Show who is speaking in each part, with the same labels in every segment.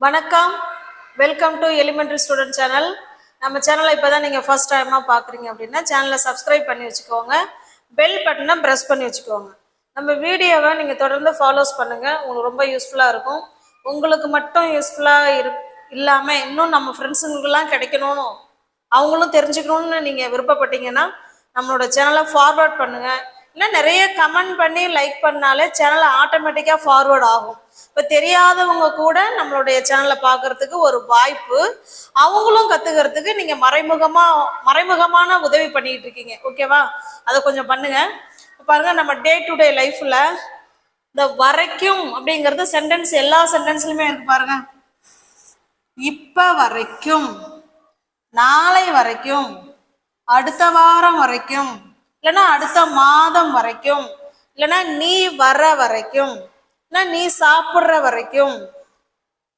Speaker 1: வணக்கம், welcome to elementary student channel. நம்ம சேனலை இப்போ தான் நீங்கள் ஃபர்ஸ்ட் டைமாக பார்க்குறீங்க அப்படின்னா சேனலை சப்ஸ்கிரைப் பண்ணி வச்சுக்கோங்க, பெல் பட்டனை ப்ரெஸ் பண்ணி வச்சுக்கோங்க. நம்ம வீடியோவை நீங்கள் தொடர்ந்து ஃபாலோஸ் பண்ணுங்கள், உங்களுக்கு ரொம்ப யூஸ்ஃபுல்லாக இருக்கும். உங்களுக்கு மட்டும் யூஸ்ஃபுல்லாக இல்லாமல் இன்னும் நம்ம ஃப்ரெண்ட்ஸுங்களுக்கெல்லாம் கிடைக்கணும்னு அவங்களும் தெரிஞ்சுக்கணும்னு நீங்கள் விருப்பப்பட்டீங்கன்னா நம்மளோட சேனலை ஃபார்வர்ட் பண்ணுங்கள். இல்லை நிறைய கமெண்ட் பண்ணி லைக் பண்ணாலே சேனலை ஆட்டோமேட்டிக்காக ஃபார்வர்ட் ஆகும். இப்போ தெரியாதவங்க கூட நம்மளுடைய சேனலை பார்க்கறதுக்கு ஒரு வாய்ப்பு, அவங்களும் கற்றுக்கிறதுக்கு நீங்கள் மறைமுகமான உதவி பண்ணிட்டு இருக்கீங்க. ஓகேவா? அதை கொஞ்சம் பண்ணுங்க. பாருங்க, நம்ம டே டு டே லைஃப்ல இந்த வரைக்கும் அப்படிங்கிறது சென்டென்ஸ் எல்லா சென்டென்ஸ்லையுமே இருக்கு. பாருங்க, இப்ப வரைக்கும், நாளை வரைக்கும், அடுத்த வாரம் வரைக்கும், இல்லைன்னா அடுத்த மாதம் வரைக்கும், இல்லைன்னா நீ வர வரைக்கும், இல்லை நீ சாப்பிட்ற வரைக்கும்,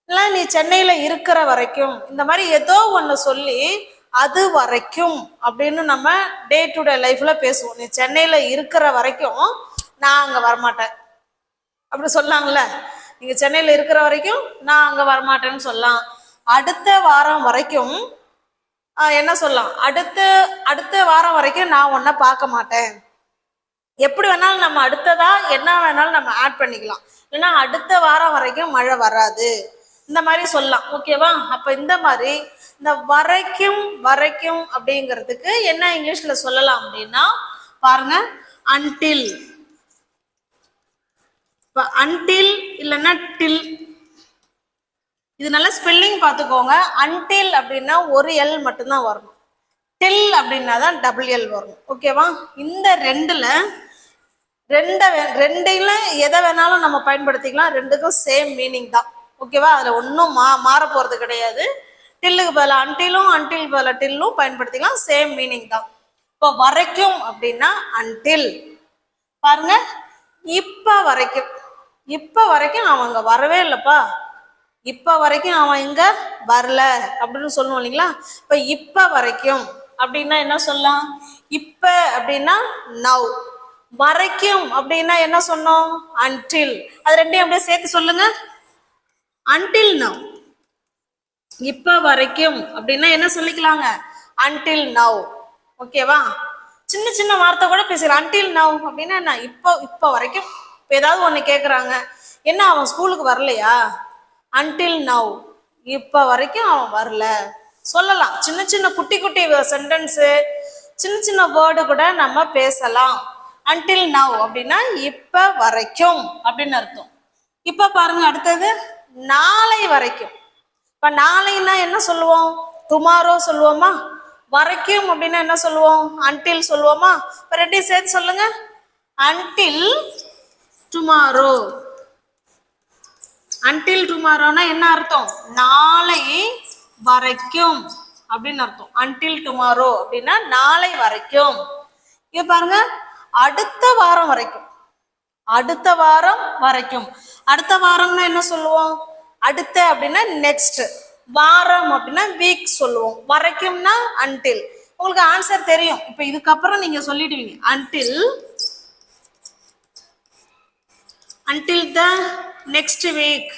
Speaker 1: இல்லை நீ சென்னையில இருக்கிற வரைக்கும், இந்த மாதிரி ஏதோ ஒன்று சொல்லி அது வரைக்கும் அப்படின்னு நம்ம டே டு டே லைஃப்ல பேசுவோம். நீ சென்னையில இருக்கிற வரைக்கும் நான் அங்க வரமாட்டேன் அப்படி சொல்லாங்கல்ல. நீங்க சென்னையில இருக்கிற வரைக்கும் நான் அங்க வரமாட்டேன்னு சொல்லலாம். அடுத்த வாரம் வரைக்கும் என்ன சொல்லலாம்? அடுத்த வாரம் வரைக்கும் நான் உன்னை பார்க்க மாட்டேன். எப்படி வேணாலும் நம்ம அடுத்ததா என்ன வேணாலும் நம்ம ஆட் பண்ணிக்கலாம். இல்லைன்னா அடுத்த வாரம் வரைக்கும் மழை வராது, இந்த மாதிரி சொல்லலாம். ஓகேவா? அப்ப இந்த மாதிரி இந்த வரைக்கும் அப்படிங்கிறதுக்கு என்ன இங்கிலீஷ்ல சொல்லலாம் அப்படின்னா பாருங்க, அன்டில். இப்ப அன்டில் இல்லைன்னா டில், இது நல்லா ஸ்பெல்லிங் பார்த்துக்கோங்க. அன்டில் அப்படின்னா ஒரு எல் மட்டும்தான் வரணும், டில் அப்படின்னா தான் டபுள் எல் வரணும். ஓகேவா? இந்த ரெண்டையில எதை வேணாலும் நம்ம பயன்படுத்திக்கலாம், ரெண்டுக்கும் சேம் மீனிங் தான். ஓகேவா? அதுல ஒன்றும் மாற போறது கிடையாது. டில்லுக்கு பதிலாக அன்டிலும், அன்டில் பதிலாக டில்லும் பயன்படுத்திக்கலாம், சேம் மீனிங் தான். இப்போ வரைக்கும் அப்படின்னா அன்டில். பாருங்க, இப்ப வரைக்கும் அவன் அங்க வரவே இல்லைப்பா, இப்ப வரைக்கும் அவன் இங்க வரல அப்படின்னு சொல்லணும் இல்லைங்களா? இப்ப வரைக்கும் அப்படின்னா என்ன சொல்லலாம்? இப்ப அப்படின்னா நவ், வரைக்கும் அப்படின்னா என்ன சொன்னோம்? அன்டில். அது ரெண்டையும் அப்படியே சேர்த்து சொல்லுங்க, அன்டில் நவ். இப்ப வரைக்கும் அப்படின்னா என்ன சொல்லிக்கலாங்க? Until now. ஓகேவா? சின்ன சின்ன வார்த்தை கூட பேசுறேன். அன்டில் நவ் அப்படின்னா என்ன? இப்ப வரைக்கும். இப்ப ஏதாவது ஒண்ணு கேக்குறாங்க, என்ன அவன் ஸ்கூலுக்கு வரலையா? அன்டில் நவ், இப்ப வரைக்கும் அவன் வரல சொல்லலாம். சின்ன சின்ன குட்டி சென்டென்ஸு, சின்ன சின்ன வேர்டு கூட நம்ம பேசலாம். அன்டில் நவ் அப்படின்னா இப்ப வரைக்கும் அப்படின்னு அர்த்தம். இப்ப பாருங்க, அடுத்தது நாளை வரைக்கும். இப்ப நாளைன்னா என்ன சொல்லுவோம்? டுமாரோ சொல்லுவோமா? வரைக்கும் அப்படின்னா என்ன சொல்லுவோம்? அன்டில் சொல்லுவோமா? இப்ப ரெண்டையும் சேர்த்து சொல்லுங்க, அன்டில் டுமாரோ. அன்டில் டுமாரோனா என்ன அர்த்தம்? நாளை வரைக்கும் அப்படின்னு அர்த்தம். அன்டில் டுமாரோ அப்படின்னா நாளை வரைக்கும். இங்க பாருங்க, அடுத்த வாரம் வரைக்கும். அடுத்த வாரம்னா என்ன சொல்லுவோம்? அடுத்த அப்படின்னா நெக்ஸ்ட், வாரம் அப்படின்னா வீக் சொல்லுவோம், வரைக்கும்னா அன்டில். உங்களுக்கு ஆன்சர் தெரியும். இப்ப இதுக்கப்புறம் நீங்க சொல்லிடுவீங்க, until the next week,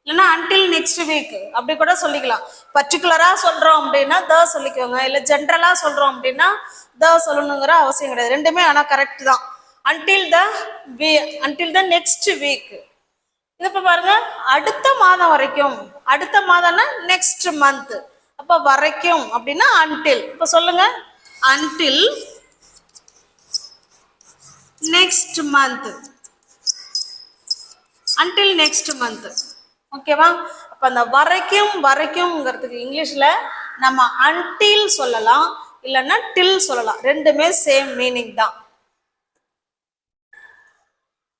Speaker 1: இல்லைன்னா until next week அப்படி கூட சொல்லிக்கலாம். பர்டிகுலரா சொல்றோம் அப்படின்னா த சொல்லிக்கோங்க, இல்ல ஜென்ரலா சொல்றோம் அப்படின்னா த சொல்லணுங்கிற அவசியம் கிடையாது. ரெண்டுமே ஆனா கரெக்ட் தான். until the next week. இது இப்ப பாருங்க, அடுத்த மாதம் வரைக்கும். அடுத்த மாதம்னா நெக்ஸ்ட் மந்த். அப்ப வரைக்கும் அப்படின்னா அன்டில். இப்ப சொல்லுங்க, until next month. until next month. ஓகேவா? அப்ப அந்த வரைக்கும்ங்கிறதுக்கு இங்கிலீஷ்ல நம்ம until சொல்லலாம், இல்லைன்னா till சொல்லலாம். ரெண்டுமே சேம் மீனிங் தான்.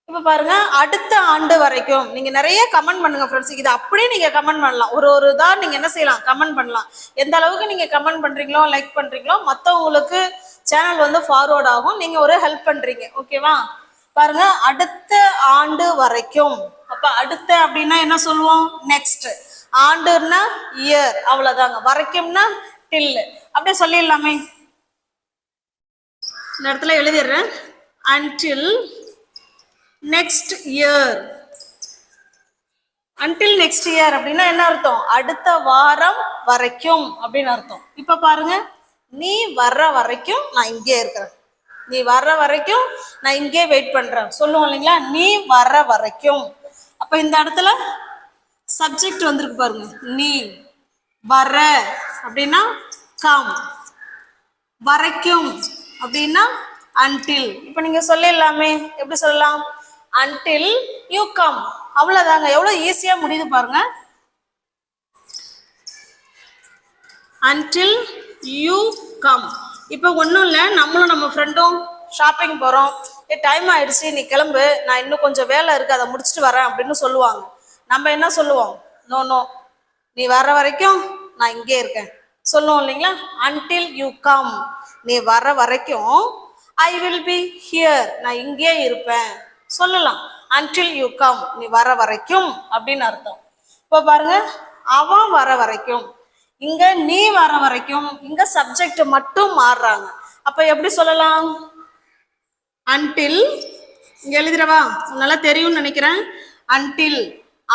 Speaker 1: இப்ப பாருங்க, அடுத்த ஆண்டு வரைக்கும். நீங்க நிறைய கமெண்ட் பண்ணுங்க ஃப்ரெண்ட்ஸ். இது அப்படியே நீங்க கமெண்ட் பண்ணலாம். ஒரு தான் நீங்க என்ன செய்யலாம்? கமெண்ட் பண்ணலாம். எந்த அளவுக்கு நீங்க கமெண்ட் பண்றீங்களோ, லைக் பண்றீங்களோ, மற்றவங்களுக்கு சேனல் வந்து ஃபார்வர்ட் ஆகும். நீங்க ஒரு ஹெல்ப் பண்றீங்க. ஓகேவா? பாருங்க, அடுத்த ஆண்டு வரைக்கும். அப்ப அடுத்த அப்படின்னா என்ன சொல்லுவோம்? நெக்ஸ்ட். ஆண்டுன்னா இயர், அவ்வளவுதாங்க. வரைக்கும்னா டில். அப்படியே சொல்லிடலாமே. இந்த இடத்துல எழுதிடுறேன், until next year. Until next year அப்படின்னா என்ன அர்த்தம்? அடுத்த வாரம் வரைக்கும் அப்படின்னு அர்த்தம். இப்ப பாருங்க, நீ வர்ற வரைக்கும் நான் இங்கே இருக்கிறேன், நீ வர்ற வரைக்கும் நான் இங்கே வெயிட் பண்றேன் சொல்லுவோம் இல்லைங்களா? நீ வர்ற வரைக்கும். அப்ப இந்த இடத்துல சப்ஜெக்ட் வந்திருக்கு பாருங்க, நீ. வர அப்படின்னா கம், வரைக்கும் அப்படின்னா அன்டில். இப்ப நீங்க சொல்லிடலாமே, எப்படி சொல்லலாம்? Until you come. அவ்வளவுதாங்க, எவ்வளவு ஈஸியா முடியுது பாருங்க. Until you come. இப்போ ஒன்றும் இல்லை, நம்மளும் நம்ம ஃப்ரெண்டும் ஷாப்பிங் போகிறோம். டைம் ஆயிடுச்சு, நீ கிளம்பு, நான் இன்னும் கொஞ்சம் வேலை இருக்குது அதை முடிச்சுட்டு வரேன் அப்படின்னு சொல்லுவாங்க. நம்ம என்ன சொல்லுவோம்? நோ நோ, நீ வர்ற வரைக்கும் நான் இங்கே இருக்கேன் சொல்லுவோம் இல்லைங்களா? அன்டில் யூ கம், நீ வர்ற வரைக்கும் ஐ வில் பி ஹியர், நான் இங்கே இருப்பேன் சொல்லலாம். அன்டில் யூ கம், நீ வர வரைக்கும் அப்படின்னு அர்த்தம். இப்போ பாருங்க, அவன் வர வரைக்கும், இங்க நீ வர வரைக்கும், இங்க சப்ஜெக்ட் மட்டும் மாறுறாங்க. அப்ப எப்படி சொல்லலாம்? அன்டில், இங்க எழுதிடவா, நல்லா தெரியும்னு நினைக்கிறேன். அன்டில்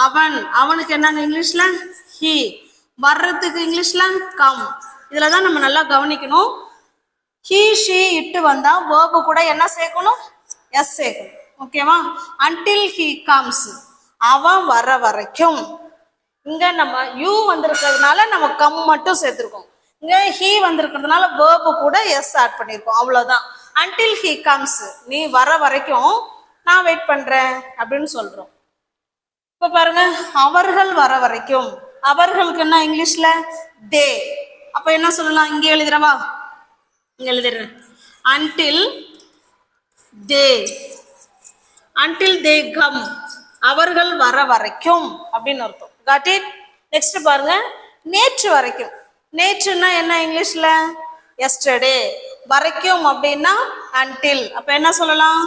Speaker 1: அவன், அவனுக்கு என்னங்க இங்கிலீஷ்ல? ஹி. வர்றதுக்கு இங்கிலீஷ்ல கம். இதுலதான் நம்ம நல்லா கவனிக்கணும். ஹி ஷி இட்டு வந்தா வேர்பு கூட என்ன சேர்க்கணும்? எஸ் சேர்க்கணும். ஓகேவா? அன்டில் ஹி கம்ஸ், அவன் வர வரைக்கும். இங்க நம்ம யூ வந்திருக்கிறதுனால நம்ம கம் மட்டும் சேர்த்திருக்கோம். இங்க ஹி வந்திருக்கிறதுனால வேர்பு கூட எஸ் ஆட் பண்ணியிருக்கோம். அவ்வளவுதான். அன்டில் ஹி கம்ஸ், நீ வர வரைக்கும் நான் வெயிட் பண்றேன் அப்படின்னு சொல்றோம். இப்ப பாருங்க, அவர்கள் வர வரைக்கும், அவர்களுக்கு என்ன இங்கிலீஷ்ல? தே. அப்ப என்ன சொல்லலாம்? இங்கே எழுதுறவா, இங்க எழுதுறேன். Until they, until they come, அவர்கள் வர வரைக்கும் அப்படின்னு அர்த்தம். Got it? நெக்ஸ்ட் பாருங்க, நேற்று வரைக்கும். நேற்றுன்னா என்ன இங்கிலீஷ்ல? எஸ்டர்டே. வரைக்கும் அப்படின்னா அன்டில். அப்ப என்ன சொல்லலாம்?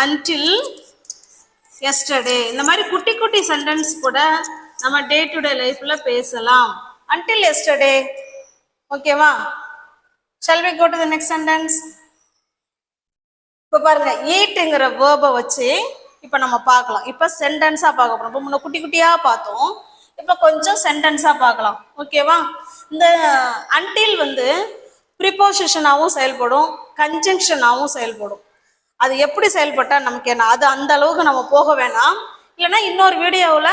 Speaker 1: Until yesterday. இந்த மாதிரி குட்டி குட்டி சென்டென்ஸ் கூட நம்ம டே டு டே லைஃப்ல பேசலாம். Until yesterday. ஓகேவா? shall we go to the next sentence? இப்போ பாருங்க, ஈட்டுங்கிற வேர்பை வச்சு இப்போ நம்ம பார்க்கலாம். இப்போ சென்டென்ஸா பார்க்க போறோம். இப்போ முன்ன குட்டி குட்டியா பார்த்தோம், இப்போ கொஞ்சம் சென்டென்ஸா பார்க்கலாம். ஓகேவா? இந்த அன்டில் வந்து ப்ரிப்போசிஷனாகவும் செயல்படும், கன்ஜங்ஷனாகவும் செயல்படும். அது எப்படி செயல்பட்டா நமக்கு என்ன, அது அந்த அளவுக்கு நம்ம போக வேணாம். இல்லைன்னா இன்னொரு வீடியோவில்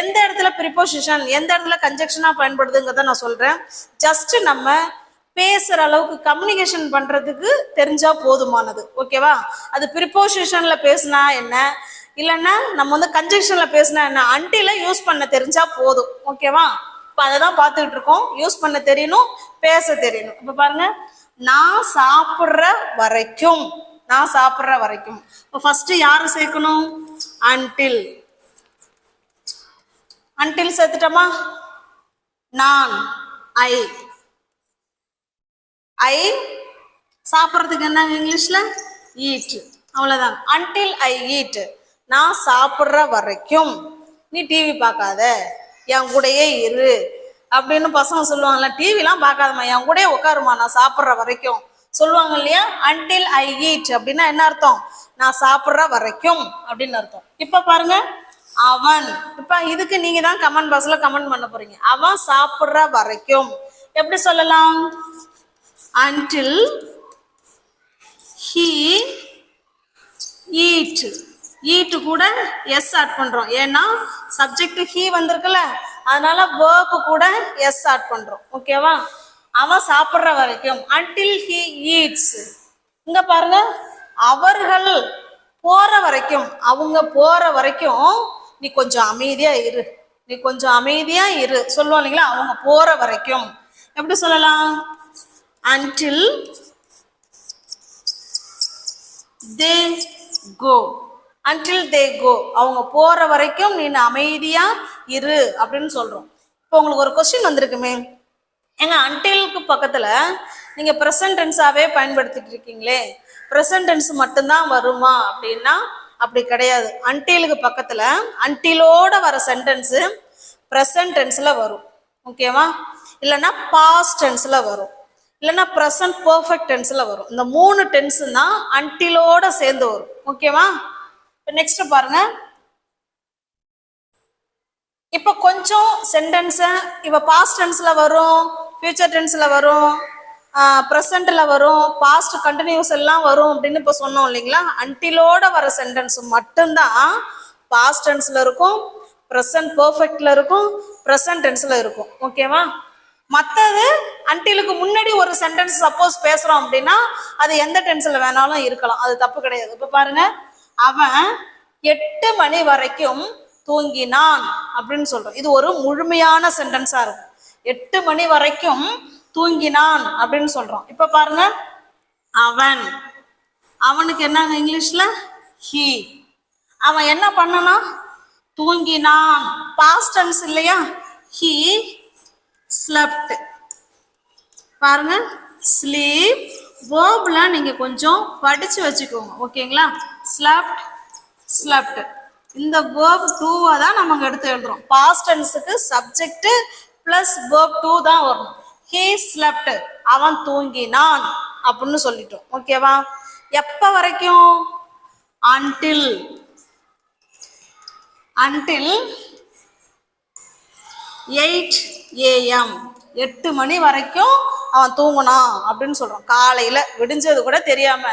Speaker 1: எந்த இடத்துல ப்ரிப்போசிஷன் எந்த இடத்துல கன்ஜங்ஷனா பயன்படுதுங்கிறத நான் சொல்றேன். ஜஸ்ட் நம்ம பேசுற அளவுக்கு கம்யூனிகேஷன் பண்றதுக்கு தெரிஞ்சா போதுமானது. ஓகேவா? அது ப்ரிப்போசிஷன்ல பேசினா என்ன, இல்லைன்னா நம்ம வந்து கன்ஜங்ஷன்ல பேசினா என்ன, அன்டில யூஸ் பண்ண தெரிஞ்சா போதும். ஓகேவா? இப்போ அதை தான் பார்த்துக்கிட்டு இருக்கோம். யூஸ் பண்ண தெரியணும், பேச தெரியணும். இப்போ பாருங்க, நான் சாப்பிட்ற வரைக்கும், நான் சாப்பிட்ற வரைக்கும். இப்போ ஃபர்ஸ்ட் யாரை சேர்க்கணும்? அன்டில். அன்டில் சேர்த்துட்டோமா? நான், ஐ. ஐ சாப்பிட்றதுக்கு என்ன இங்கிலீஷ்ல? ஈட். அவ்வளவுதான். அன்டில் ஐ ஈட், நான் சாப்பிட்ற வரைக்கும் நீ டிவி பார்க்காத, என் கூடயே இரு அப்படின்னு பசங்க சொல்லுவாங்கல்ல. டிவிலாம் பார்க்காதம்மா, என் கூடயே உட்காருமா, நான் சாப்பிட்ற வரைக்கும் சொல்லுவாங்க இல்லையா? அன்டில் ஐ ஈட் அப்படின்னா என்ன அர்த்தம்? நான் சாப்பிட்ற வரைக்கும் அப்படின்னு அர்த்தம். இப்ப பாருங்க, அவன். இப்ப இதுக்கு நீங்க தான் கமெண்ட் பாக்ஸ்ல கமெண்ட் பண்ண போறீங்க. அவன் சாப்பிட்ற வரைக்கும் எப்படி சொல்லலாம்? until he eat. eat கூட எஸ் ஆட் பண்றோம், ஏன்னா சப்ஜெக்ட் he வந்திருக்குல்ல, அதனால verb கூட எஸ் ஆட் பண்றோம். ஓகேவா? அவன் சாப்பிட்ற வரைக்கும் until he eats. இங்க பாருங்க, அவர்கள் போற வரைக்கும், அவங்க போற வரைக்கும் நீ கொஞ்சம் அமைதியா இரு, நீ கொஞ்சம் அமைதியா இரு சொல்லுவோம் இல்லைங்களா? அவங்க போற வரைக்கும் எப்படி சொல்லலாம்? until they go. until they go, அவங்க போற வரைக்கும் நீ அமைதியா இரு அப்படின்னு சொல்றோம். இப்போ உங்களுக்கு ஒரு கொஸ்டின் வந்திருக்குமே, ஏங்க அன்டிலுக்கு பக்கத்துல நீங்க ப்ரெசன்ட் டென்ஸாவே பயன்படுத்திட்டு இருக்கீங்களே, ப்ரெசன்ட் டென்ஸ் மட்டும்தான் வருமா அப்படின்னா அப்படி கிடையாது. அன்டிலுக்கு பக்கத்துல அன்டிலோட வர சென்டென்ஸ் ப்ரெசன்ட் டென்ஸ்ல வரும். ஓகேவா? இல்லைன்னா பாஸ்ட் டென்ஸ்ல வரும், இல்லைன்னா ப்ரெசன்ட் பர்ஃபெக்ட் டென்ஸ்ல வரும். இந்த 3 டென்ஸ் தான் அன்டிலோட சேர்ந்து வரும். ஓகேவா? நெக்ஸ்ட் பாருங்க, இப்போ கொஞ்சம் சென்டென்ஸை இப்போ பாஸ்ட் டென்ஸில் வரும், ஃபியூச்சர் டென்ஸில் வரும், ப்ரெசண்ட்டில் வரும், பாஸ்ட் கண்டினியூஸ் எல்லாம் வரும் அப்படின்னு இப்போ சொன்னோம் இல்லைங்களா. அன்டிலோட வர சென்டென்ஸ் மட்டும்தான் பாஸ்ட் டென்ஸில் இருக்கும், ப்ரெசன்ட் பர்ஃபெக்டில் இருக்கும், ப்ரெசன்ட் டென்ஸில் இருக்கும். ஓகேவா. மற்றது அன்டிலுக்கு முன்னாடி ஒரு சென்டென்ஸ் சப்போஸ் பேசுகிறோம் அப்படின்னா அது எந்த டென்ஸில் வேணாலும் இருக்கலாம், அது தப்பு கிடையாது. இப்போ பாருங்க, அவன் 8 மணி வரைக்கும் தூங்கினான் அப்படின்னு சொல்றோம். இது ஒரு முழுமையான சென்டென்ஸா இருக்கும். 8 மணி வரைக்கும் தூங்கினான் அப்படின்னு சொல்றோம். இப்ப பாருங்க, அவன், அவனுக்கு என்னங்க இங்கிலீஷ்ல ஹீ. அவன் என்ன பண்ணனா, தூங்கினான், பாஸ்ட் டென்ஸ் இல்லையா. He slept. பாருங்க, ஸ்லீப் வேர்ப்ல நீங்க கொஞ்சம் படிச்சு வச்சுக்கோங்க. ஓகேங்களா. ஸ்லெப்ட், ஸ்லெப்ட், இந்த verb 2 தான் நம்ம எடுத்து எழுதுறோம். பாஸ்ட் டென்ஸுக்கு சப்ஜெக்ட் பிளஸ் verb 2 தான் வரும். he slept, அவன் தூங்கினான் அப்படின்னு சொல்லிட்டோம். ஓகேவா. எப்ப வரைக்கும், until 8 AM, 8 மணி வரைக்கும் அவன் தூங்குனான் அப்படின்னு சொல்றான். காலையில விடிஞ்சது கூட தெரியாம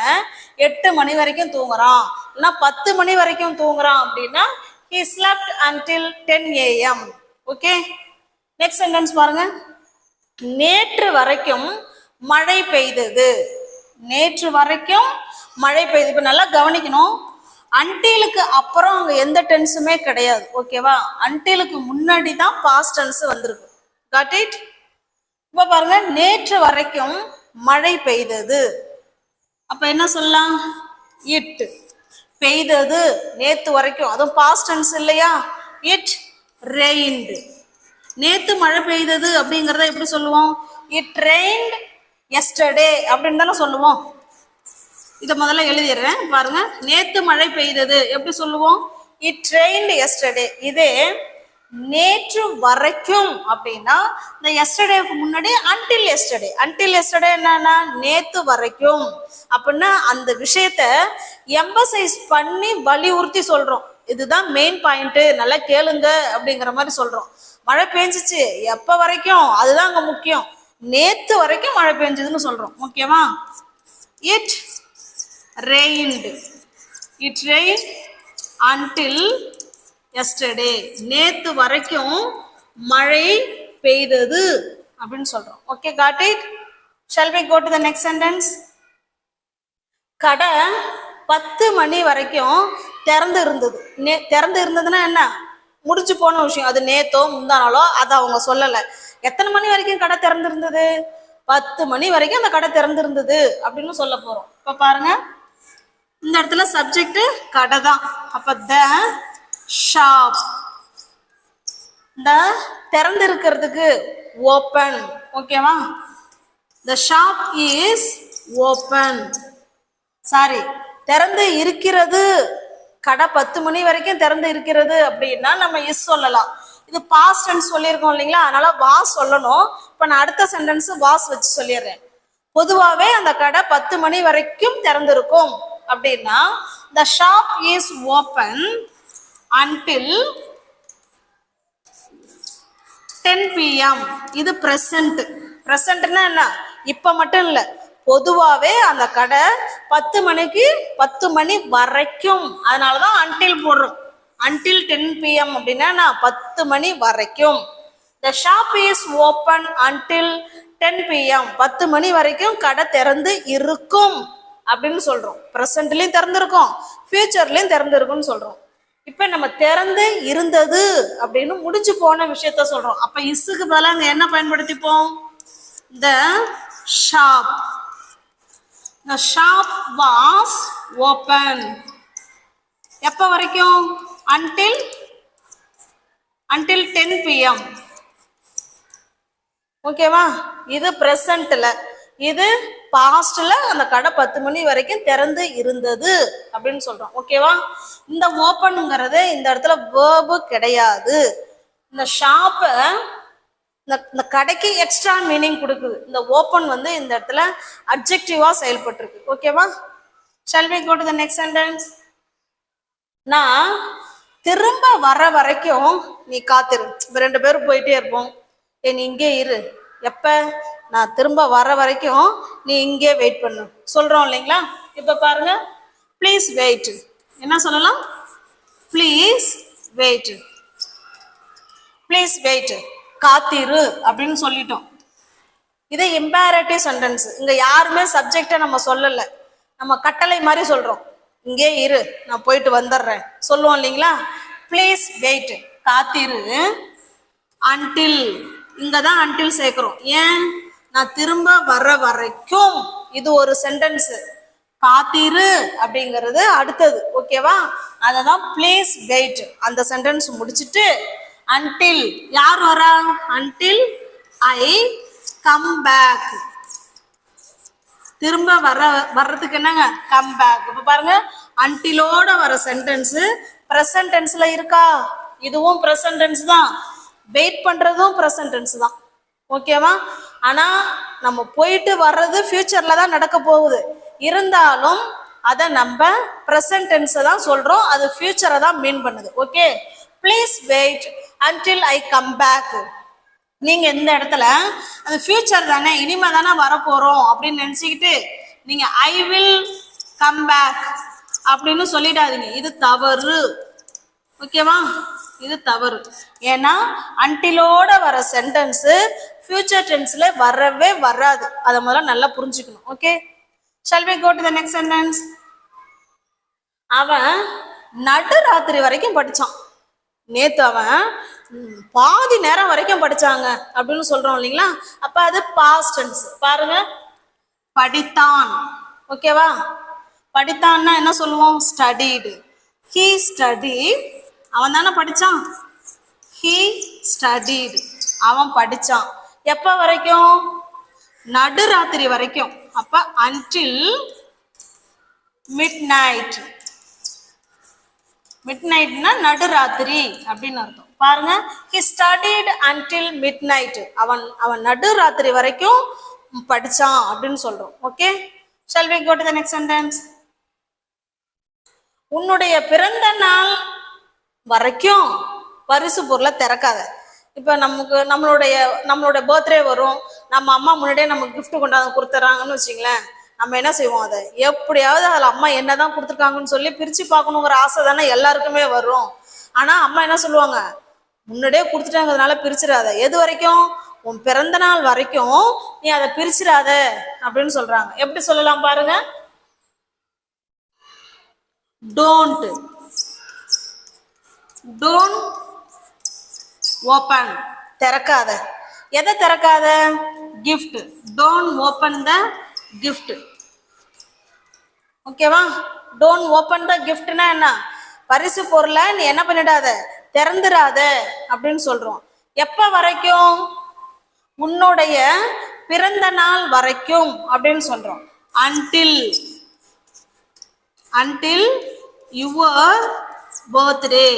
Speaker 1: 8 மணி வரைக்கும் தூங்குறான், இல்லைன்னா 10 மணி வரைக்கும் தூங்குறான் அப்படின்னா he slept until 10 AM. Okay. Next sentence பாருங்க, நேற்று வரைக்கும் மழை பெய்தது. நேற்று வரைக்கும் மழை பெய்யுது. இப்ப நல்லா கவனிக்கணும், அன்டிலுக்கு அப்புறம் அங்க எந்த டென்ஸுமே கிடையாது. ஓகேவா. அன்டிலுக்கு முன்னாடி தான் பாஸ்ட் டென்ஸ் வந்திருக்கு. Got it. இப்ப பாருங்க, நேற்று வரைக்கும் மழை பெய்தது. அப்ப என்ன சொல்லலாம், இட் பெய்தது. நேத்து வரைக்கும், அதுவும் பாஸ்ட் டென்ஸ் இல்லையா. It rained. நேத்து மழை பெய்தது அப்படிங்கறத எப்படி சொல்லுவோம், இட் ரெயின்ட் எஸ்டர்டே அப்படின்னு தானே சொல்லுவோம். இதை முதல்ல எழுதிடுறேன் பாருங்க. நேத்து மழை பெய்தது எப்படி சொல்லுவோம், இட் ரெயின்ட் எஸ்டர்டே. இதே நேற்று வரைக்கும் அப்படின்னா இந்த எஸ்டர்டேக்கு முன்னாடி அன்டில் எஸ்டர்டே. அன்டில் எஸ்டர்டே என்னன்னா நேத்து வரைக்கும் அப்படின்னா அந்த விஷயத்த எம்பசைஸ் பண்ணி வலியுறுத்தி சொல்றோம். இதுதான் மெயின் பாயிண்ட், நல்லா கேளுங்க அப்படிங்கிற மாதிரி சொல்றோம். மழை பெஞ்சிச்சு எப்ப வரைக்கும், அதுதான் அங்க முக்கியம். நேத்து வரைக்கும் மழை பெஞ்சதுன்னு சொல்றோம். ஓகேவா. It rained, it rain until yesterday. நேத்து வரைக்கும் மழை பெய்தது அப்படின்னு சொல்றோம். Okay, got it. Shall we go to the next sentence. கடை 10 மணி வரைக்கும் திறந்து இருந்தது. திறந்து இருந்ததுன்னா என்ன, முடிச்சு போன விஷயம். அது நேத்தோ முந்தானாலோ அதை அவங்க சொல்லலை. எத்தனை மணி வரைக்கும் கடை திறந்து இருந்தது, 10 மணி வரைக்கும் அந்த கடை திறந்து இருந்தது அப்படின்னு சொல்ல போறோம். இப்ப பாருங்க, இந்த இடத்துல சப்ஜெக்ட் கடை தான். அப்ப த ஷாப், இந்த திறந்து இருக்கிறதுக்கு ஓப்பன். ஓகேவா. த ஷாப் இஸ் ஓப்பன். சாரி, திறந்து இருக்கிறது. கடை 10 மணி வரைக்கும் திறந்து இருக்கிறது அப்படின்னா நம்ம இஸ் சொல்லலாம். இது பாஸ்ட் டென்ஸ் சொல்லியிருக்கோம் இல்லைங்களா, அதனால வாஸ் சொல்லணும். இப்ப நான் அடுத்த சென்டென்ஸ் வாஸ் வச்சு சொல்லிடுறேன். பொதுவாகவே அந்த கடை 10 மணி வரைக்கும் திறந்திருக்கும் அப்படின்னா the shop is open until 10 PM. இது present. presentனா என்ன, இப்ப மட்டும் இல்ல, பொதுவாகவே அந்த கடை 10 மணி வரைக்கும், அதனாலதான் until போடுறோம். until 10 PM அப்படின்னா 10 மணி வரைக்கும். the shop is open until 10 PM. 10 மணி வரைக்கும் கடை திறந்து இருக்கும் அப்படின்னு சொல்றோம். ப்ரெசென்ட்லயும் திறந்திருக்கும், ஃபியூச்சர்லயும் திறந்திருக்கும்னு சொல்றோம். இப்ப நம்ம திறந்து இருந்தது அப்படின்னு முடிஞ்சு போன விஷயத்த சொல்றோம். அப்ப இஸ்ஸுக்கு பதிலா அங்க என்ன பயன்படுத்திப்போம், the shop. the shop was open. எப்ப வரைக்கும், until 10 PM. ஓகேவா. இது பிரசன்ட்ல, இது பாஸ்ட்ல அந்த கடை 10 மணி வரைக்கும் திறந்து இருந்தது அப்படின்னு சொல்றோம். ஓகேவா. இந்த ஓப்பன்ங்கிறது இந்த இடத்துல வேர்பு கிடையாது. இந்த ஷாப்ப இந்த கடைக்கு எக்ஸ்ட்ரா மீனிங் கொடுக்குது. இந்த ஓப்பன் வந்து இந்த இடத்துல அட்ஜெக்டிவா செயல்பட்டிருக்கு. ஓகேவா. Shall we go to the next sentence. நான் திரும்ப வர வரைக்கும் நீ காத்திரு. இப்போ 2 பேரும் போயிட்டே இருப்போம். நீ இங்கே இரு, எப்ப நான் திரும்ப வர வரைக்கும் நீ இங்கே வெயிட் பண்ணு சொல்றோம் இல்லைங்களா? இப்ப பாருங்க, ப்ளீஸ் வெயிட். என்ன சொல்லலாம்? ப்ளீஸ் வெயிட், ப்ளீஸ் வெயிட், காத்திரு அப்படின்னு சொல்லிட்டோம். இது இம்பேரேட்டிவ் சென்டென்ஸ். இங்க யாருமே சப்ஜெக்டை நம்ம சொல்லல, நம்ம கட்டளை மாதிரி சொல்றோம். இங்கே இரு, நான் போயிட்டு வந்துடுறேன் சொல்லுவோம் இல்லைங்களா? ப்ளீஸ் வெயிட், காத்திரு. அன்டில், இங்க தான் அன்டில் சேர்க்கிறோம். ஏன்? நான் திரும்ப வர வரைக்கும். இது ஒரு சென்டென்ஸ். காத்திரு அப்படிங்கிறது அடுத்தது. ஓகேவா? அதை தான் ப்ளீஸ் வெயிட் அந்த சென்டென்ஸ் முடிச்சுட்டு அன்டில் யார் வரா? Until I come back. திரும்ப வர்றதுக்கு என்னங்க? Come back. இப்ப பாருங்க, அன்டிலோட வர சென்டென்ஸ் பிரசன்ட் டென்ஸ்ல இருக்கா? இதுவும் பிரசன்ட் டென்ஸ் தான், வெயிட் பண்றதும் பிரசன்ட் டென்ஸ் தான். ஓகேவா? ஆனா நம்ம போயிட்டு வர்றது ஃபியூச்சர்ல தான் நடக்க போகுது. இருந்தாலும் அதை நம்ம பிரசன்ட் டென்ஸை தான் சொல்றோம், அது ஃபியூச்சரை தான் மீன் பண்ணுது. Okay, please wait until I come back. நீங்க இந்த இடத்துல அது ஃபியூச்சர் தானே, இனிமே தானே வரப்போறோம் அப்படின்னு நினைச்சுக்கிட்டு நீங்க ஐ வில் கம் பேக் அப்படின்னு சொல்லிடாதீங்க. இது தவறு. ஓகேவா? இது தவறு. ஏன்னா அன்டிலோட வர சென்டென்ஸ் ஃபியூச்சர் டென்ஸ்ல வரவே வராது. அதை முதல்ல நல்லா புரிஞ்சுக்கணும். Okay, shall we go to the next sentence? அவன் நடுராத்திரி வரைக்கும் படிச்சான். நேத்து அவன் பாதி நேரம் வரைக்கும் படிச்சாங்க அப்படின்னு சொல்றோம் இல்லைங்களா? அப்ப அது பாஸ்ட் டென்ஸ். பாருங்க, படித்தான். ஓகேவா? படித்தான்னா என்ன சொல்லுவோம்? ஸ்டடிடு. he studied, அவன் தானே படிச்சான். he studied, அவன் படிச்சான். எப்ப வரைக்கும்? நடுராத்திரி வரைக்கும். அப்ப until midnight. மிட்நைட்னா நடுராத்திரி அப்படின்னு அர்த்தம். பாருங்க, he studied until midnight. அவன் நடுராத்திரி வரைக்கும் படிச்சான் அப்படின்னு சொல்றோம். Okay, shall we go to the next sentence? உன்னுடைய பிறந்த நாள் வரைக்கும் பரிசு பொருளை திறக்காத. இப்போ நம்மளுடைய பர்த்டே வரும், நம்ம அம்மா முன்னாடியே நமக்கு கிஃப்ட் கொண்டாந்து கொடுத்துறாங்கன்னு வச்சுங்களேன். நம்ம என்ன செய்வோம்? அதை எப்படியாவது அதில் அம்மா என்னதான் கொடுத்துருக்காங்கன்னு சொல்லி பிரித்து பார்க்கணுங்கிற ஆசை தானே எல்லாருக்குமே வரும். ஆனால் அம்மா என்ன சொல்லுவாங்க? முன்னாடியே கொடுத்துட்டாங்கிறதுனால பிரிச்சிடாத. எது வரைக்கும்? உன் பிறந்த நாள் வரைக்கும் நீ அதை பிரிச்சிடாத அப்படின்னு சொல்றாங்க. எப்படி சொல்லலாம் பாருங்க, டோன்ட் ஓப்பன், திறக்காத. எதை திறக்காத? Gift. Don't open the gift. ஓகேவா? டோன்ட் ஓப்பன் த கிஃப்ட்னா என்ன? பரிசு பொருளை நீ என்ன பண்ணிடாத, திறந்துடாத அப்படின்னு சொல்றோம். எப்ப வரைக்கும்? உன்னுடைய பிறந்த நாள் வரைக்கும் அப்படின்னு சொல்றோம். until your birthday.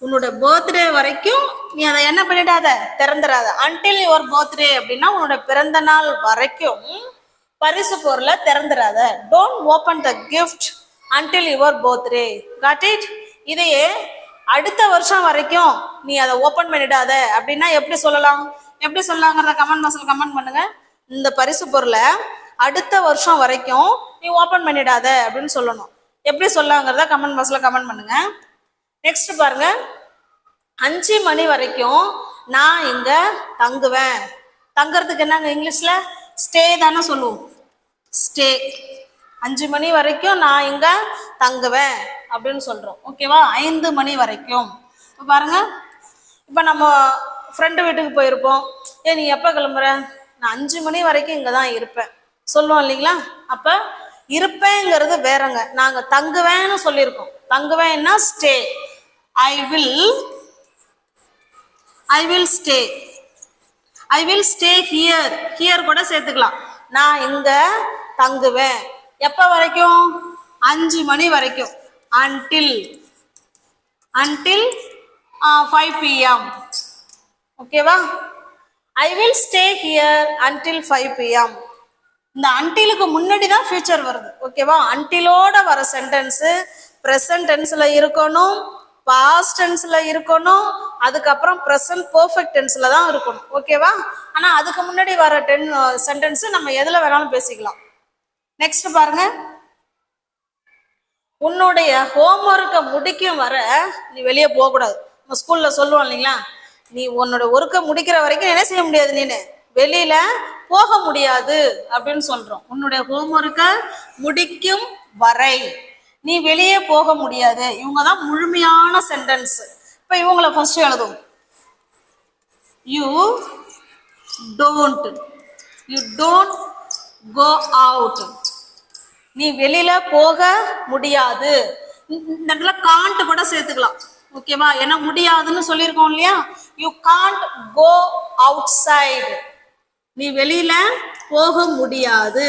Speaker 1: உன்னோட பர்த்டே வரைக்கும் நீ அதை என்ன பண்ணிடாத, திறந்துடாத. until your birthday அப்படின்னா உன்னோட பிறந்த நாள் வரைக்கும் பரிசு பொருளை திறந்துடாத. don't open the gift until your birthday. got it? இதையே அடுத்த வருஷம் வரைக்கும் நீ அதை ஓப்பன் பண்ணிடாத அப்படின்னா எப்படி சொல்லலாம்? எப்படி சொல்லலாங்கிறத கமெண்ட் பாக்ஸ்ல கமெண்ட் பண்ணுங்க. இந்த பரிசு பொருளை அடுத்த வருஷம் வரைக்கும் நீ ஓப்பன் பண்ணிடாத அப்படின்னு சொல்லணும். எப்படி சொல்லலாங்கிறத கமெண்ட் பாக்ஸ்ல கமெண்ட் பண்ணுங்க. நெக்ஸ்ட் பாருங்க, 5 மணி வரைக்கும் நான் இங்க தங்குவேன். தங்குறதுக்கு என்னங்க இங்கிலீஷ்ல? ஸ்டே தானே சொல்லுவோம். ஸ்டே. 5 மணி வரைக்கும் நான் இங்க தங்குவேன் அப்படின்னு சொல்றோம். ஓகேவா? 5 மணி வரைக்கும். இப்போ பாருங்க, இப்போ நம்ம ஃப்ரெண்டு வீட்டுக்கு போயிருப்போம். நீ எப்போ கிளம்புற? நான் 5 மணி வரைக்கும் இங்கே தான் இருப்பேன் சொல்லுவோம் இல்லைங்களா? அப்போ இருப்பேங்கிறது வேறங்க. நாங்கள் தங்குவேன்னு சொல்லியிருக்கோம். தங்குவேன்னா stay. I will stay here கூட சேர்த்துக்கலாம். நான் இங்க தங்குவேன். எப்ப வரைக்கும்? 5 மணி வரைக்கும். until 5 PM. ஓகேவா? ஐ will stay here until 5 PM. இந்த அன்டிலுக்கு முன்னாடி தான் ஃபியூச்சர் வருது. ஓகேவா? அன்டிலோட வர சென்டென்ஸ் ப்ரெசன்ட் டென்ஸ்ல இருக்கணும், பாஸ்ட் டென்ஸ்ல இருக்கணும், அதுக்கப்புறம் ப்ரெசன்ட் பெர்ஃபெக்ட் டென்ஸ்ல தான் இருக்கணும். ஓகேவா? ஆனா அதுக்கு முன்னாடி வர சென்டென்ஸ் நம்ம எதுல வேணாலும் பேசிக்கலாம். நெக்ஸ்ட் பாருங்க, உன்னுடைய ஹோம்ஒர்க்கை முடிக்கும் வர நீ வெளியே போகக்கூடாது. நம்ம ஸ்கூல்ல சொல்லுவோம் இல்லைங்களா, நீ உன்னோட ஒர்க்கை முடிக்கிற வரைக்கும் என்ன செய்ய முடியாது, நீனு வெளியில போக முடியாது அப்படின்னு சொல்றோம். உன்னுடைய ஹோம்ஒர்க்கை முடிக்கும் வரை நீ வெளியே போக முடியாது. இவங்க தான் முழுமையான சென்டென்ஸ். இப்ப இவங்கள ஃபர்ஸ்ட் எழுதும். You don't go out. நீ வெளியில போக முடியாது. இந்த இடத்துல காண்ட் கூட சேர்த்துக்கலாம். ஓகேவா? ஏன்னா முடியாதுன்னு சொல்லியிருக்கோம் இல்லையா. You can't go outside. நீ வெளியில போக முடியாது.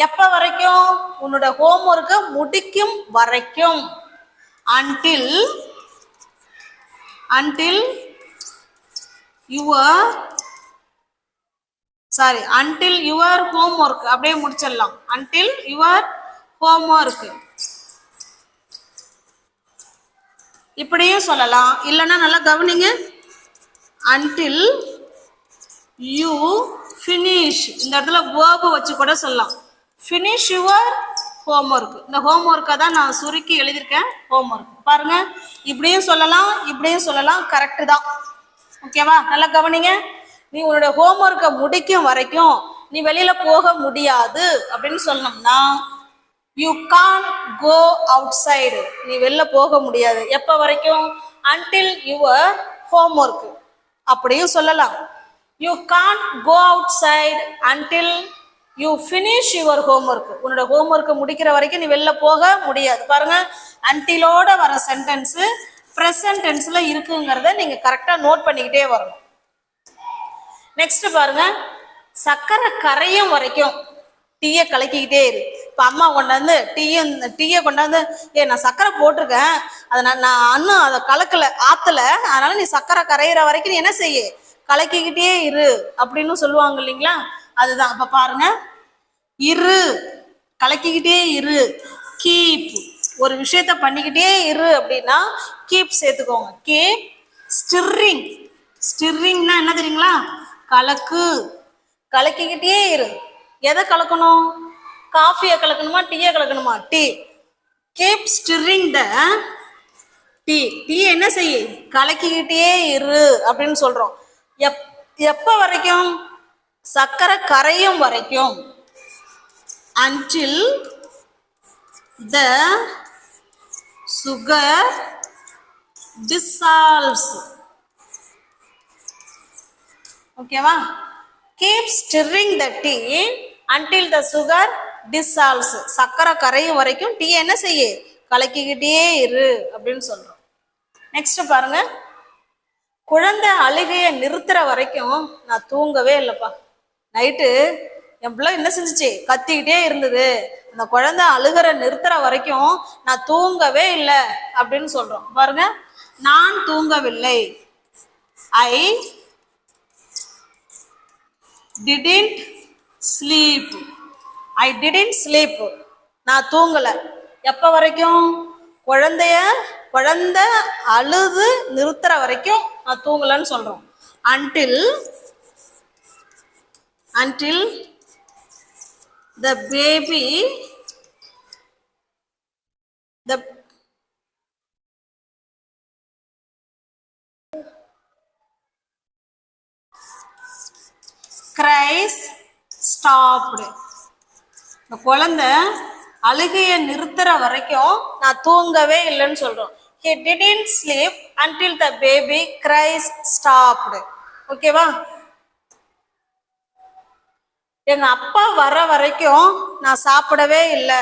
Speaker 1: எப்ப வரைக்கும்? உன்னோட ஹோம்ஒர்க்கை முடிக்கும் வரைக்கும். அன்டில் யுவர் ஹோம்ஒர்க் அப்படியே முடிச்சிடலாம். அன்டில் யுவர் ஹோம்ஒர்க் இப்படியும் சொல்லலாம். இல்லைன்னா நல்லா கவனிங்க, அன்டில் யூ ஃபினிஷ். இந்த இடத்துல வேர்பு வச்சு கூட சொல்லலாம். Finish your homework. இந்த ஹோம்ஒர்க்கை தான் நான் சுருக்கி எழுதியிருக்கேன், ஹோம்ஒர்க். பாருங்க, இப்படியும் சொல்லலாம், இப்படியும் சொல்லலாம், கரெக்டு தான். ஓகேவா? நல்லா கவனிங்க. நீ உன்னோட ஹோம்ஒர்க்கை முடிக்கும் வரைக்கும் நீ வெளியில போக முடியாது அப்படின்னு சொல்லணும்னா you can go outside. நீ வெளில போக முடியாது. எப்ப வரைக்கும்? Until your homework. அப்படியும் சொல்லலாம். You can go outside until you finish your homework. உன்னோட ஹோம்ஒர்க்கை முடிக்கிற வரைக்கும் நீ வெளில போக முடியாது. பாருங்க, அன்டிலோட வர சென்டென்ஸ் ப்ரெசன்ட் டென்ஸ்ல இருக்குங்கிறத நீங்க கரெக்டா நோட் பண்ணிக்கிட்டே வரணும். நெக்ஸ்ட் பாருங்க, சக்கரை கரையும் வரைக்கும் டீயை கலக்கிக்கிட்டே இரு. இப்போ அம்மா கொண்டாந்து டீயை கொண்டாந்து, நான் சக்கரை போட்டிருக்கேன், அதை நான் இன்னும் அதை கலக்கல, ஆத்தல, அதனால நீ சக்கரை கரையிற வரைக்கும் நீ என்ன செய்ய, கலக்கிக்கிட்டே இரு அப்படின்னு சொல்லுவாங்க இல்லைங்களா. அதுதான். அப்ப பாருங்க, இரு, கலக்கிக்கிட்டே இரு. கீப், ஒரு விஷயத்த பண்ணிக்கிட்டே இரு அப்படின்னா கீப் சேர்த்துக்கோங்க. Keep stirring. ஸ்டிர்ரிங்னா என்ன தெரியுங்களா? கலக்கு, கலக்கிக்கிட்டே இரு. எதை கலக்கணும்? காஃபியை கலக்கணுமா, டீயை கலக்கணுமா? Tea. Keep stirring the tea. Tea என்ன செய்ய, கலக்கிக்கிட்டே இரு அப்படின்னு சொல்றோம். எப்ப வரைக்கும்? சக்கரை கரையும் வரைக்கும். Until the sugar dissolves. ஓகேவா? Keep stirring the tea until the sugar dissolves. சக்கரை கரையும் வரைக்கும் டீ என்ன செய்ய, கலக்கிக்கிட்டே இரு அப்படின்னு சொல்றோம். நெக்ஸ்ட் பாருங்க, குழந்தை அழுகைய நிறுத்துற வரைக்கும் நான் தூங்கவே இல்லைப்பா. நைட்டு என் பிள்ளை என்ன செஞ்சிச்சு, கத்திக்கிட்டே இருந்தது. அந்த குழந்தை அழுகிற நிறுத்துற வரைக்கும் நான் தூங்கவே இல்லை அப்படின்னு சொல்றோம். பாருங்க, நான் தூங்கவில்லை. ஐ didn't sleep. I didn't sleep. நான் தூங்கல. எப்ப வரைக்கும்? குழந்தை அழுது நிறுத்துற வரைக்கும் நான் தூங்கலன்னு சொல்றோம். until the baby cries stopped. இந்த குழந்தை அழுகைய நிறுத்துற வரைக்கும் நான் தூங்கவே இல்லைன்னு சொல்றோம். He didn't sleep until the baby cries stopped. ஓகேவா? எங்க அப்பா வர வரைக்கும் நான் சாப்பிடவில்லை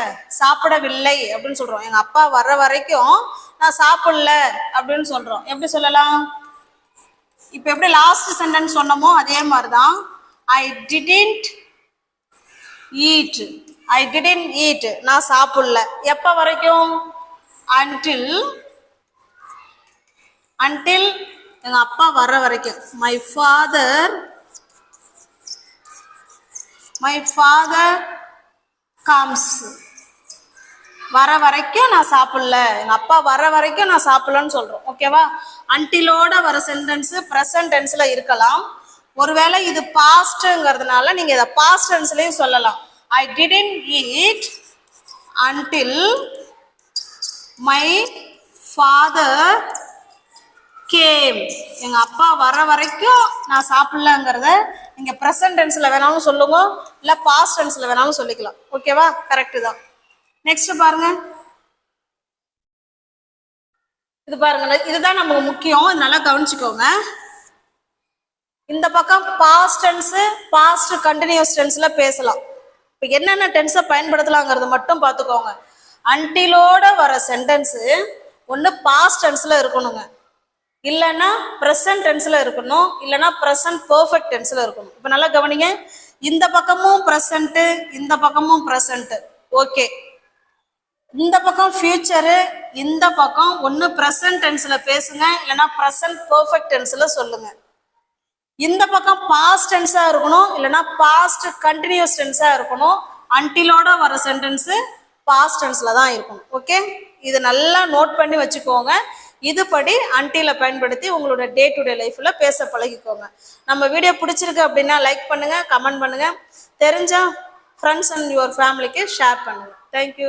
Speaker 1: அப்படின்னு சொல்றோம். எங்க அப்பா வர வரைக்கும் நான் சாப்பிடல அப்படின்னு சொல்றோம். எப்படி சொல்லலாம்? இப்ப எப்படி லாஸ்ட் சென்டென்ஸ் சொன்னமோ அதே மாதிரிதான். I didn't eat. நான் சாப்பிடல. எப்ப வரைக்கும்? until எங்க அப்பா வர வரைக்கும். my father comes. வர வரைக்கும் நான் சாப்பிடல, எங்க அப்பா வர வரைக்கும் நான் சாப்பிடலன்னு சொல்றோம். ஓகேவா? அன்டிலோட வர சென்டென்ஸ் பிரசன்ட் டென்ஸ்ல இருக்கலாம். ஒருவேளை இது பாஸ்ட்ங்கிறதுனால நீங்க இதை பாஸ்ட் டென்ஸ்லயும் சொல்லலாம். I didn't eat until my father game. எங்க அப்பா வர வரைக்கும் நான் சாப்பிடலங்கிறத நீங்க பிரசன்ட் டென்ஸ்ல வேணாலும் சொல்லுங்க, இல்ல பாஸ்ட் டென்ஸ்ல வேணாலும் சொல்லிக்கலாம். ஓகேவா? கரெக்ட் தான். நெக்ஸ்ட் பாருங்க, இது பாருங்க, இதுதான் நமக்கு முக்கியம், நல்லா கவனிச்சுக்கோங்க. இந்த பக்கம் பாஸ்ட் டென்ஸ், பாஸ்ட் கண்டினியூஸ் டென்ஸ்ல பேசலாம். இப்போ என்னென்ன டென்ஸை பயன்படுத்தலாங்கிறது மட்டும் பார்த்துக்கோங்க. அன்டிலோட வர சென்டென்ஸ் ஒன்று பாஸ்ட் டென்ஸ்ல இருக்கணுங்க, இல்லைன்னா ப்ரெசன்ட் டென்ஸ்ல இருக்கணும், இல்லைன்னா ப்ரெசன்ட் பர்ஃபெக்ட் டென்ஸ்ல இருக்கணும். இப்போ நல்லா கவனிங்க, இந்த பக்கமும் ப்ரெசன்ட், இந்த பக்கமும் ப்ரெசன்ட். ஓகே, இந்த பக்கம் ஃபியூச்சரு, இந்த பக்கம் ஒன்று ப்ரெசன்ட் டென்ஸ்ல பேசுங்க, இல்லைன்னா ப்ரெசன்ட் பர்ஃபெக்ட் டென்ஸ்ல சொல்லுங்க. இந்த பக்கம் பாஸ்ட் டென்ஸா இருக்கணும், இல்லைன்னா பாஸ்ட் கண்டினியூஸ் டென்ஸா இருக்கணும். அன்டிலோட வர சென்டென்ஸ் பாஸ்ட் டென்ஸ்ல தான் இருக்கணும். ஓகே, இது நல்லா நோட் பண்ணி வச்சுக்கோங்க. இதுபடி அன்டில பயன்படுத்தி உங்களோட டே டு டே லைஃப்ல பேச பழகிக்கோங்க. நம்ம வீடியோ பிடிச்சிருக்கு அப்படின்னா லைக் பண்ணுங்க, கமெண்ட் பண்ணுங்க, தெரிஞ்சா ஃப்ரெண்ட்ஸ் அண்ட் யுவர் ஃபேமிலிக்கு ஷேர் பண்ணுங்க. தேங்க்யூ.